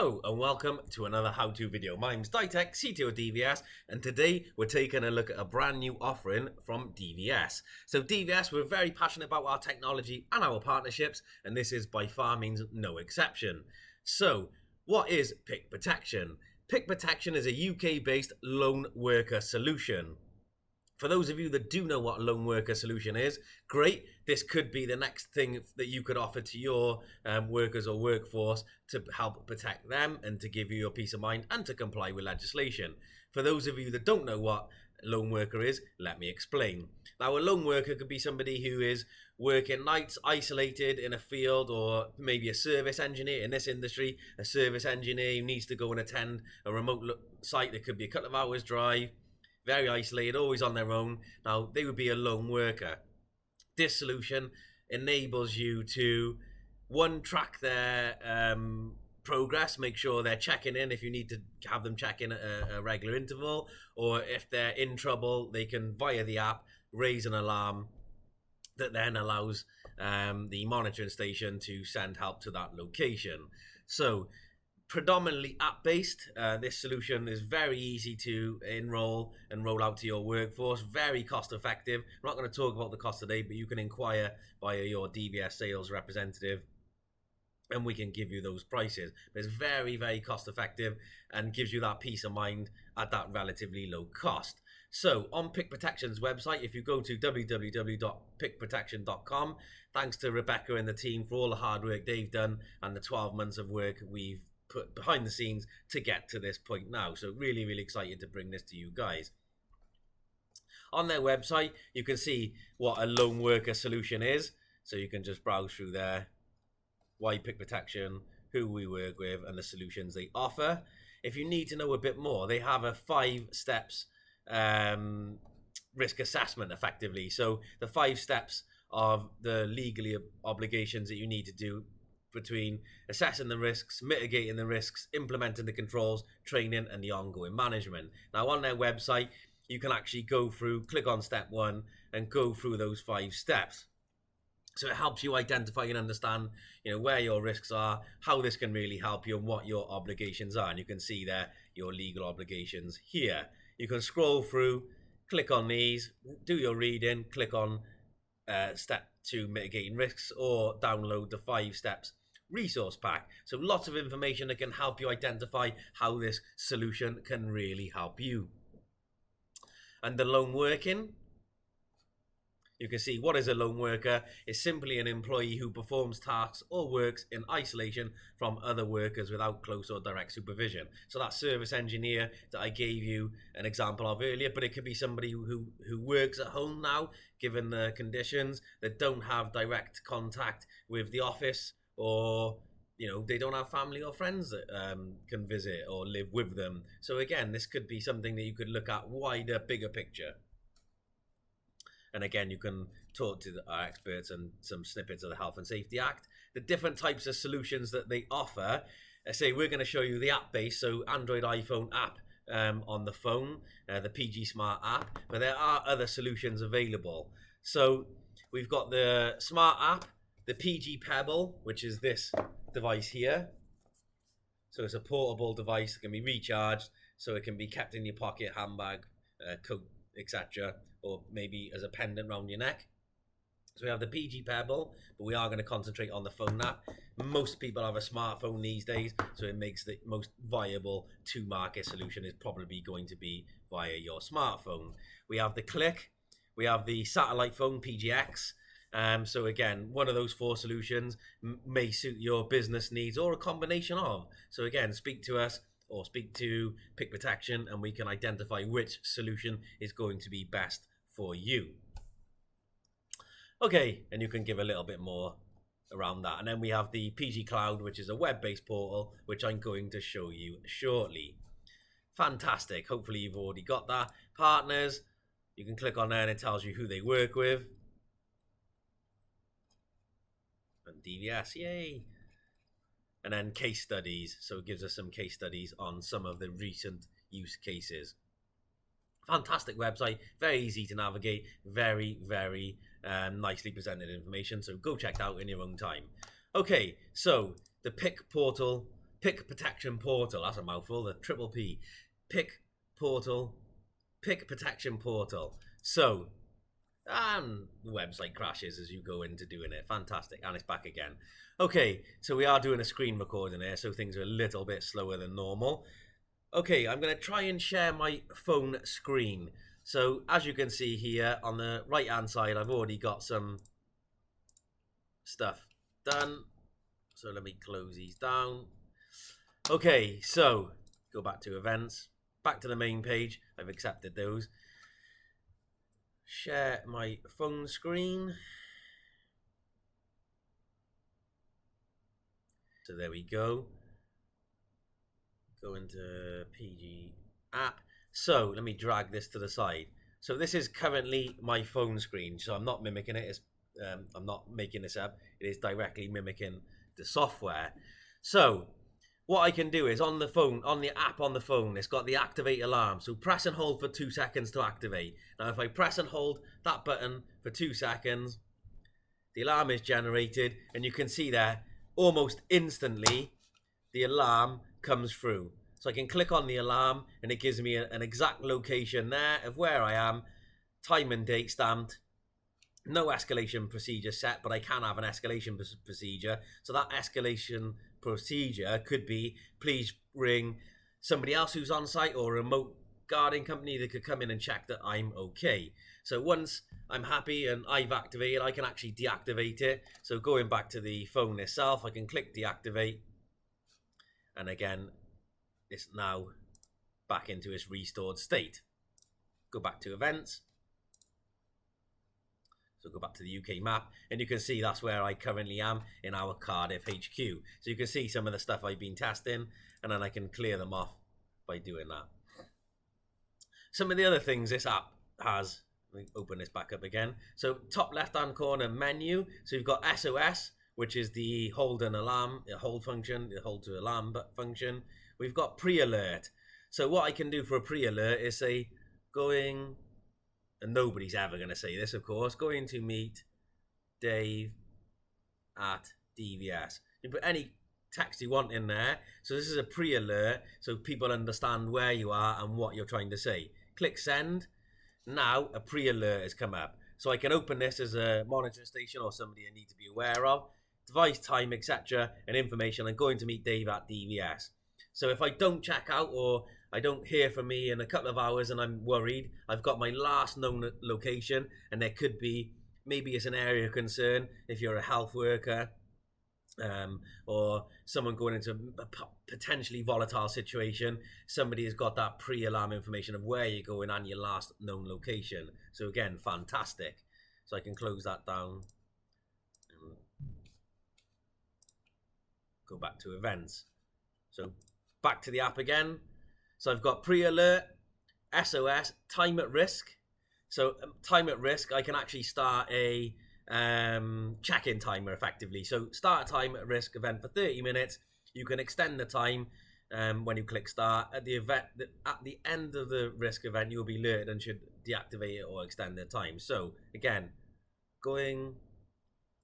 Hello and welcome to another how-to video. My name's Ditech, CTO of DVS, and today we're taking a look at a brand new offering from DVS. So DVS, we're very passionate about our technology and our partnerships, and this is by far means no exception. So what is Pick Protection? Pick Protection is a UK-based lone worker solution. For those of you that do know what a lone worker solution is, great. This could be the next thing that you could offer to your workers or workforce to help protect them and to give you your peace of mind and to comply with legislation. For those of you that don't know what a lone worker is, let me explain. Now, a lone worker could be somebody who is working nights, isolated in a field, or maybe a service engineer in this industry, a service engineer who needs to go and attend a remote site that could be a couple of hours drive, very isolated, always on their own. Now, they would be a lone worker. This solution enables you to, one, track their progress, make sure they're checking in if you need to have them check in at a regular interval, or if they're in trouble, they can, via the app, raise an alarm that then allows the monitoring station to send help to that location. So, predominantly app-based. This solution is very easy to enroll and roll out to your workforce, very cost-effective. I'm not going to talk about the cost today, but you can inquire via your DVS sales representative and we can give you those prices. But it's very, very cost-effective and gives you that peace of mind at that relatively low cost. So on Pick Protection's website, if you go to www.pickprotection.com, thanks to Rebecca and the team for all the hard work they've done and the 12 months of work we've put behind the scenes to get to this point now. So really, really excited to bring this to you guys. On their website, you can see what a lone worker solution is. So you can just browse through there. Why Pick Protection, who we work with, and the solutions they offer. If you need to know a bit more, they have a 5 steps risk assessment effectively. So the 5 steps of the legally obligations that you need to do between assessing the risks, mitigating the risks, implementing the controls, training, and the ongoing management. Now, on their website, you can actually go through, click on step 1, and go through those 5 steps. So it helps you identify and understand, where your risks are, how this can really help you, and what your obligations are. And you can see there your legal obligations here. You can scroll through, click on these, do your reading, click on step 2, mitigating risks, or download the 5 steps resource pack. So lots of information that can help you identify how this solution can really help you. And the lone working, you can see what is a lone worker is simply an employee who performs tasks or works in isolation from other workers without close or direct supervision. So that service engineer that I gave you an example of earlier, but it could be somebody who works at home now, given the conditions, that don't have direct contact with the office, or they don't have family or friends that can visit or live with them. So again, this could be something that you could look at wider, bigger picture. And again, you can talk to our experts and some snippets of the Health and Safety Act, the different types of solutions that they offer. Say we're going to show you the app base, so Android, iPhone app on the phone, the PG Smart app, but there are other solutions available. So we've got the Smart app, the PG Pebble, which is this device here. So it's a portable device that can be recharged, so it can be kept in your pocket, handbag, coat, etc., or maybe as a pendant around your neck. So we have the PG Pebble, but we are going to concentrate on the phone app. Most people have a smartphone these days, so it makes the most viable to-market solution is probably going to be via your smartphone. We have the Click, we have the satellite phone, PGX. So again, one of those 4 solutions may suit your business needs, or a combination of. So again, speak to us or speak to Pick Protection and we can identify which solution is going to be best for you. Okay, and you can give a little bit more around that. And then we have the PG Cloud, which is a web-based portal, which I'm going to show you shortly. Fantastic. Hopefully you've already got that. Partners, you can click on there and it tells you who they work with. And DVS, yay. And then case studies, so it gives us some case studies on some of the recent use cases. Fantastic website, very easy to navigate, very, very nicely presented information, so go check it out in your own time. Okay, so the Pick portal, Pick Protection Portal. That's a mouthful. The triple P. Pick Portal. Pick Protection Portal. So, and the website crashes as you go into doing it. Fantastic. And it's back again. Okay, so we are doing a screen recording here, so things are a little bit slower than normal. Okay, I'm going to try and share my phone screen. So as you can see here on the right hand side, I've already got some stuff done. So let me close these down. Okay, so go back to events, back to the main page. I've accepted those. Share my phone screen. So there we go. Go into PG app. So let me drag this to the side. So this is currently my phone screen. So I'm not mimicking it. I'm not making this up. It is directly mimicking the software. So what I can do is on the phone, on the app on the phone, it's got the activate alarm. So press and hold for 2 seconds to activate. Now if I press and hold that button for 2 seconds, the alarm is generated, and you can see there almost instantly the alarm comes through. So I can click on the alarm and it gives me an exact location there of where I am, time and date stamped. No escalation procedure set, but I can have an escalation procedure. So that escalation procedure could be, please ring somebody else who's on site or a remote guarding company that could come in and check that I'm okay. So once I'm happy and I've activated, I can actually deactivate it. So going back to the phone itself, I can click deactivate. And again, it's now back into its restored state. Go back to events. So go back to the UK map, and you can see that's where I currently am in our Cardiff HQ. So you can see some of the stuff I've been testing, and then I can clear them off by doing that. Some of the other things this app has, let me open this back up again. So top left-hand corner menu. So you've got SOS, which is the hold and alarm, the hold function, the hold to alarm function. We've got pre-alert. So what I can do for a pre-alert is say going, and nobody's ever going to say this, of course, going to meet Dave at DVS. You put any text you want in there. So this is a pre-alert, so people understand where you are and what you're trying to say. Click send. Now a pre-alert has come up. So I can open this as a monitoring station or somebody I need to be aware of. Device, time, etc. and information. I'm going to meet Dave at DVS. So if I don't check out or I don't hear from me in a couple of hours and I'm worried, I've got my last known location, and there could be, maybe it's an area of concern if you're a health worker or someone going into a potentially volatile situation. Somebody has got that pre-alarm information of where you're going and your last known location. So again, fantastic. So I can close that down and go back to events. So back to the app again. So I've got pre-alert, SOS, time at risk. So time at risk, I can actually start a check-in timer effectively. So start a time at risk event for 30 minutes. You can extend the time when you click start. At the event, at the end of the risk event, you'll be alerted and should deactivate it or extend the time. So again, going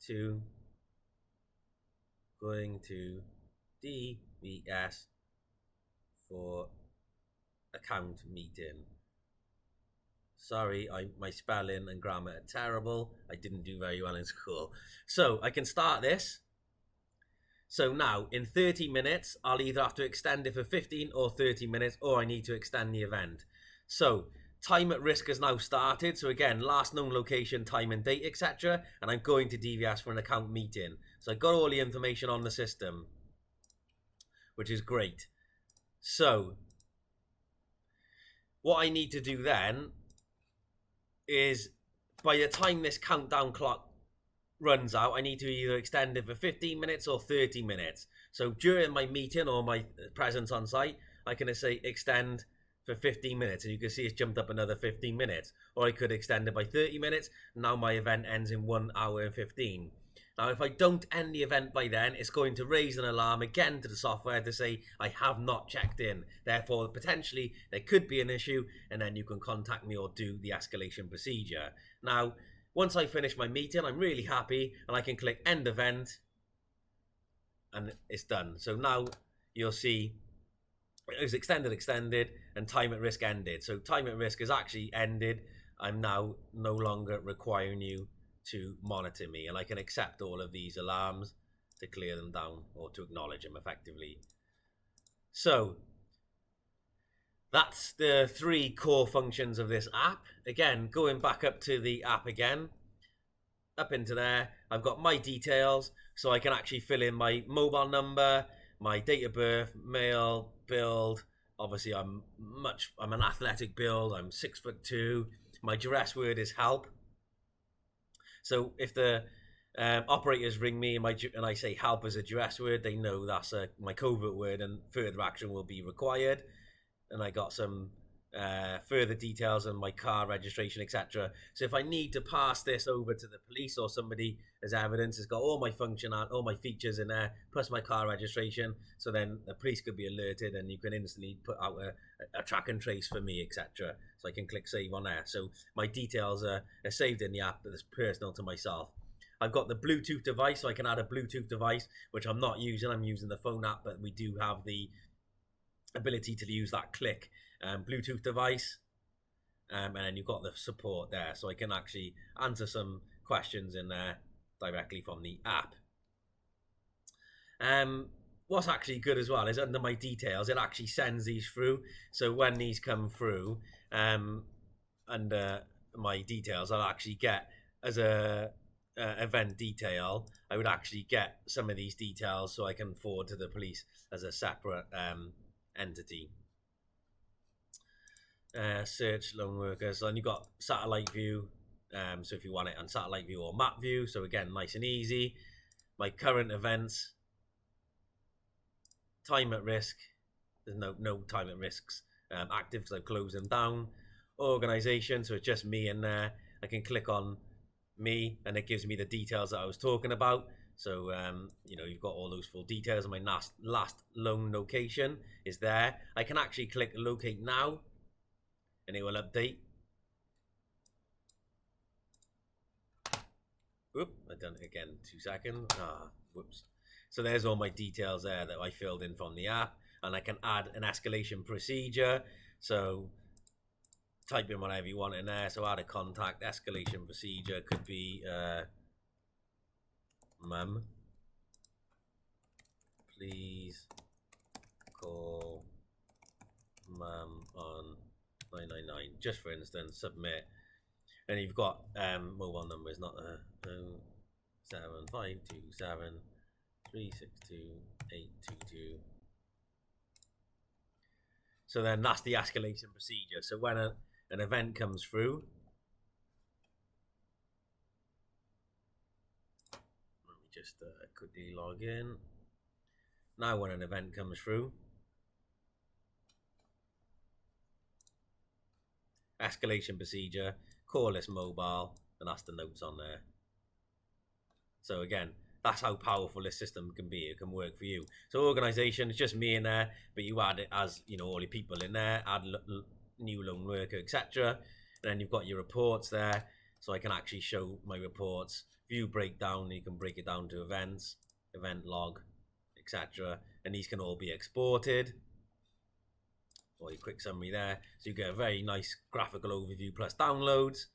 to DVS for account meeting. Sorry, my spelling and grammar are terrible. I didn't do very well in school. So I can start this. So now in 30 minutes, I'll either have to extend it for 15 or 30 minutes, or I need to extend the event. So time at risk has now started. So again, last known location, time and date, etc. And I'm going to DVS for an account meeting. So I got all the information on the system, which is great. So what I need to do then is, by the time this countdown clock runs out, I need to either extend it for 15 minutes or 30 minutes. So during my meeting or my presence on site, I can say extend for 15 minutes, and you can see it's jumped up another 15 minutes. Or I could extend it by 30 minutes. Now my event ends in 1 hour and 15. Now, if I don't end the event by then, it's going to raise an alarm again to the software to say, I have not checked in. Therefore, potentially, there could be an issue, and then you can contact me or do the escalation procedure. Now, once I finish my meeting, I'm really happy, and I can click end event, and it's done. So now you'll see it was extended, and time at risk ended. So time at risk is actually ended. I'm now no longer requiring you to monitor me, and I can accept all of these alarms to clear them down or to acknowledge them effectively. So that's the 3 core functions of this app. Again, going back up to the app again, up into there, I've got my details, so I can actually fill in my mobile number, my date of birth, male, build. Obviously, I'm an athletic build. I'm 6'2". My duress word is help. So if the operators ring me and I say help as a duress word, they know that's my covert word, and further action will be required. And I got some further details on my car registration, etc. So if I need to pass this over to the police or somebody as evidence, it's got all my features in there, plus my car registration. So then the police could be alerted, and you can instantly put out a track and trace for me, etc. So I can click save on there. So my details are saved in the app, but it's personal to myself. I've got the Bluetooth device, so I can add a Bluetooth device, which I'm not using. I'm using the phone app, but we do have the ability to use that click Bluetooth device, and then you've got the support there, so I can actually answer some questions in there directly from the app. What's actually good as well is under my details, it actually sends these through. So when these come through under my details, I'll actually get as a event detail, I would actually get some of these details so I can forward to the police as a separate entity. Search lone workers, and you've got satellite view, so if you want it on satellite view or map view, so again, nice and easy. My current events, time at risk, there's no time at risks active because I've closed them down. Organization, so it's just me in there. I can click on me and it gives me the details that I was talking about. So you've got all those full details, and my last lone location is there. I can actually click locate now and it will update. Whoop, I've done it again, 2 seconds. Whoops. So there's all my details there that I filled in from the app, and I can add an escalation procedure. So type in whatever you want in there. So add a contact. Escalation procedure could be Mum, please call Mum on 999, just for instance. Submit, and you've got mobile numbers, not 07527 362 822. So then that's the escalation procedure. So when an event comes through, let me just quickly log in. Now when an event comes through, escalation procedure, call this mobile, and that's the notes on there. So again, that's how powerful this system can be. It can work for you. So organization, it's just me in there, but you add it as, all your people in there, add new lone worker, etc. And then you've got your reports there. So I can actually show my reports, view breakdown. You can break it down to events, event log, etc. And these can all be exported. Or your quick summary there. So you get a very nice graphical overview plus downloads.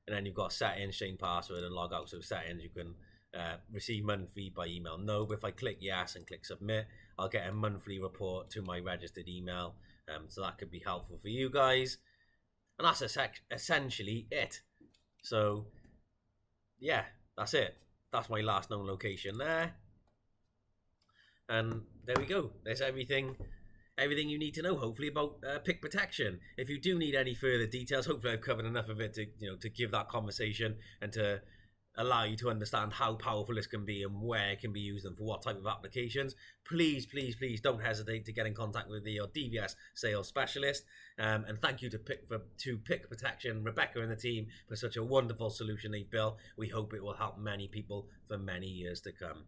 And then you've got settings, change password, and log out. So settings, you can receive monthly by email. No, but if I click yes and click submit, I'll get a monthly report to my registered email. So that could be helpful for you guys. And that's essentially it. So yeah, that's it. That's my last known location there. And there we go. There's everything you need to know, hopefully, about pick protection. If you do need any further details, hopefully I've covered enough of it to give that conversation and to allow you to understand how powerful this can be and where it can be used and for what type of applications. Please don't hesitate to get in contact with your DVS sales specialist. And thank you to Pick Protection, Rebecca and the team, for such a wonderful solution they've built. We hope it will help many people for many years to come.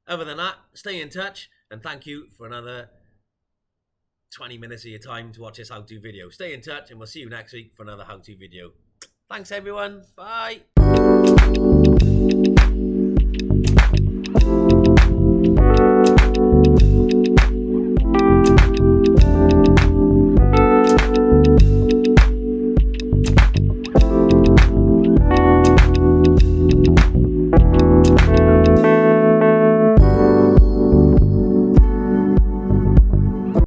Other than that, stay in touch, and thank you for another 20 minutes of your time to watch this how-to video. Stay in touch, and we'll see you next week for another how-to video. Thanks everyone. Bye.